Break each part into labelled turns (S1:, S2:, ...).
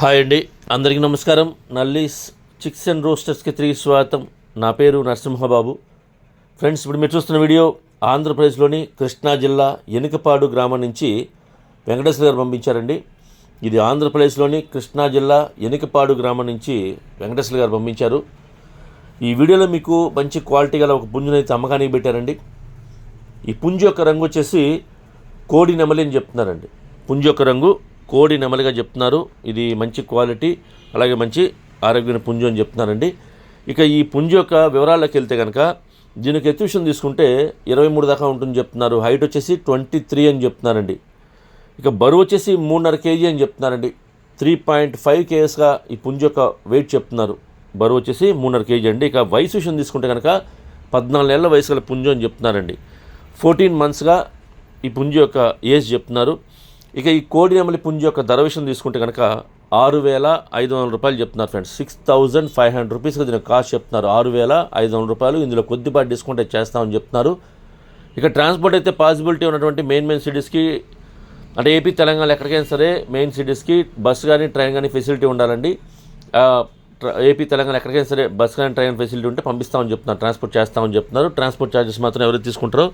S1: Hi అండి, అందరికీ నమస్కారం. నల్లీస్ చిక్స్ అండ్ రోస్టర్స్కి తిరిగి స్వాగతం. నా పేరు నరసింహబాబు. ఫ్రెండ్స్, ఇప్పుడు మీరు చూస్తున్న వీడియో ఆంధ్రప్రదేశ్లోని కృష్ణా జిల్లా ఎనికపాడు గ్రామం నుంచి వెంకటేశ్వర గారు పంపించారండి. ఇది ఆంధ్రప్రదేశ్లోని కృష్ణా జిల్లా ఎనికపాడు గ్రామం నుంచి వెంకటేశ్వర గారు పంపించారు. ఈ వీడియోలో మీకు మంచి క్వాలిటీ గల ఒక పుంజునైతే అమ్మకానికి పెట్టారండి. ఈ పుంజు యొక్క రంగు వచ్చేసి కోడి నెమలి అని చెప్తున్నారండి. పుంజు యొక్క రంగు కోడి నెమలిగా చెప్తున్నారు. ఇది మంచి క్వాలిటీ, అలాగే మంచి ఆరోగ్యమైన పుంజు అని చెప్తున్నారండి. ఇక ఈ పుంజు యొక్క వివరాల్లోకి వెళ్తే కనుక దీనికి ఎత్తు విషయం తీసుకుంటే 23 దాకా ఉంటుంది చెప్తున్నారు. హైట్ వచ్చేసి 23 అని చెప్తున్నారండి. ఇక బరువు వచ్చేసి 3.5 kg అని చెప్తున్నారండి. 3.5 kgsగా ఈ పుంజు యొక్క వెయిట్ చెప్తున్నారు. బరువు వచ్చేసి 3.5 kg అండి. ఇక వయసు విషయం తీసుకుంటే కనుక 14 ఏళ్ల వయసు గల పుంజు అని చెప్తున్నారండి. 14 monthsగా ఈ పుంజు యొక్క ఏజ్ చెప్తున్నారు. ఇక ఈ కోడి నెమలి పుంజు యొక్క ధర విషయం తీసుకుంటే కనుక 6,500 రూపాయలు చెప్తున్నారు ఫ్రెండ్స్. 6,500 రూపీస్గా దీనికి కాస్ట్ చెప్తున్నారు. 6,500 రూపాయలు. ఇందులో కొద్దిపాటి డిస్కౌంట్ అయితే చేస్తామని చెప్తున్నారు. ఇక ట్రాన్స్పోర్ట్ అయితే పాసిబిలిటీ ఉన్నటువంటి మెయిన్ సిటీస్కి, అంటే ఏపీ తెలంగాణ ఎక్కడికైనా సరే మెయిన్ సిటీస్కి బస్ కానీ ట్రైన్ కానీ ఫెసిలిటీ ఉండాలండి. ఏపీ తెలంగాణ ఎక్కడికైనా సరే బస్ కానీ ట్రైన్ ఫెసిలిటీ ఉంటే పంపిస్తామని చెప్తున్నారు, ట్రాన్స్పోర్ట్ చేస్తామని చెప్తున్నారు. ట్రాన్స్పోర్ట్ ఛార్జెస్ మాత్రం ఎవరైతే తీసుకుంటారో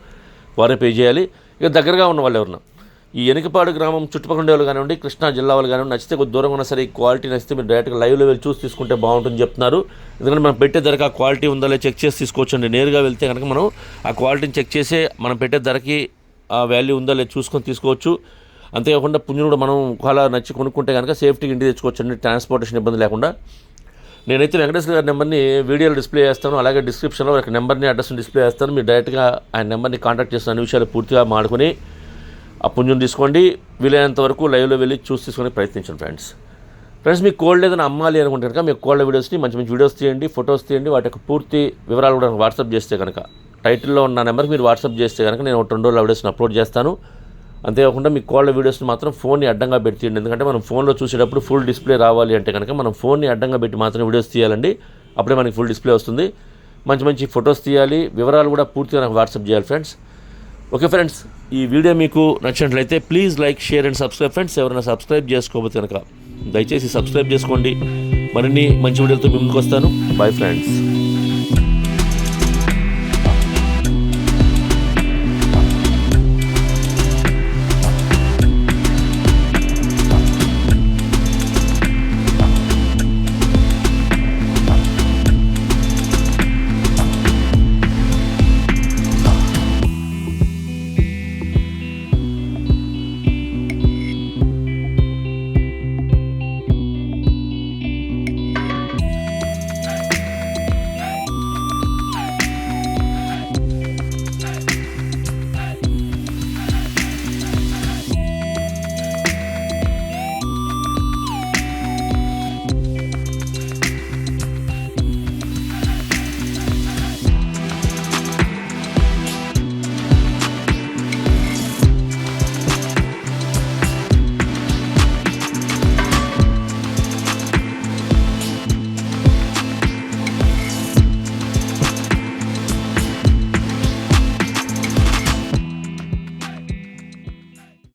S1: వారే పే చేయాలి. ఇక దగ్గరగా ఉన్న వాళ్ళు ఎవరన్నా ఈ ఎనికపాడు గ్రామం చుట్టుపక్కల ఉండే వాళ్ళు కానివ్వండి, కృష్ణా జిల్లా వాళ్ళు కానివ్వండి, నచ్చితే కొద్ది దూరంగా ఉన్నా సరే ఈ క్వాలిటీ నచ్చితే మీరు డైరెక్ట్గా లైవ్లో వెళ్ళి చూసి తీసుకుంటే బాగుంటుందని చెప్తున్నారు. ఎందుకంటే మనం పెట్టే ధరకి ఆ క్వాలిటీ ఉందో లేదో చెక్ చేసి తీసుకోవచ్చండి. నేరుగా వెళ్తే కనుక మనం ఆ క్వాలిటీని చెక్ చేసి మనం పెట్టే ధరకి ఆ వాల్యూ ఉందో లేదో చూసుకొని తీసుకోవచ్చు. అంతేకాకుండా పుంజును కూడా మనం ఒకవేళ నచ్చి కొనుక్కుంటే కనుక సేఫ్టీకి ఇంటికి తెచ్చుకోవచ్చండి, ట్రాన్స్పోర్టేషన్ ఇబ్బంది లేకుండా. నేనైతే వెంకటేశ్వర గారి నెంబర్ని వీడియోలో డిస్ప్లే చేస్తాను, అలాగే డిస్క్రిప్షన్లో ఒక నెంబర్ని అడ్రస్ని డిస్ప్లే చేస్తాను. మీరు డైరెక్ట్గా ఆయన నెంబర్ని కాంటాక్ట్ చేసిన అన్ని విషయాలు పూర్తిగా మాడుకొని ఆ పుంజును తీసుకోండి. వీలైనంత వరకు లైవ్లో వెళ్ళి చూసి తీసుకొని ప్రయత్నించండి ఫ్రెండ్స్. మీకు కోల్డ్ ఏదైనా అమ్మాలి అనుకుంటే కనుక మీకు కోల్డ్ వీడియోస్ని మంచి మంచి వీడియోస్ తీయండి, ఫొటోస్ తీయండి. వాటి యొక్క పూర్తి వివరాలు కూడా వాట్సాప్ చేస్తే కనుక టైటిల్లో ఉన్న నెంబర్కి మీరు వాట్సాప్ చేస్తే కనుక నేను 2 రోజుల వీడియోస్ని అప్లోడ్ చేస్తాను. అంతేకాకుండా మీ కోల్డ్ వీడియోస్ని మాత్రం ఫోన్ని అడ్డంగా పెట్టి తీయండి. ఎందుకంటే మనం ఫోన్లో చూసేటప్పుడు ఫుల్ డిస్ప్లే రావాలి అంటే కనుక మనం ఫోన్ని అడ్డంగా పెట్టి మాత్రం వీడియోస్ తీయాలండి. అప్పుడే మనకి ఫుల్ డిస్ప్లే వస్తుంది. మంచి మంచి ఫొటోస్ తీయాలి, వివరాలు కూడా పూర్తిగా నాకు వాట్సాప్ చేయాలి ఫ్రెండ్స్. ఓకే ఫ్రెండ్స్, ఈ వీడియో మీకు నచ్చినట్లయితే please like, share and subscribe friends. ఎవరైనా సబ్స్క్రైబ్ చేసుకోకపోతే కనుక దయచేసి సబ్స్క్రైబ్ చేసుకోండి. మరిన్ని మంచి వీడియోలతో ముందుకు వస్తాను. Bye friends.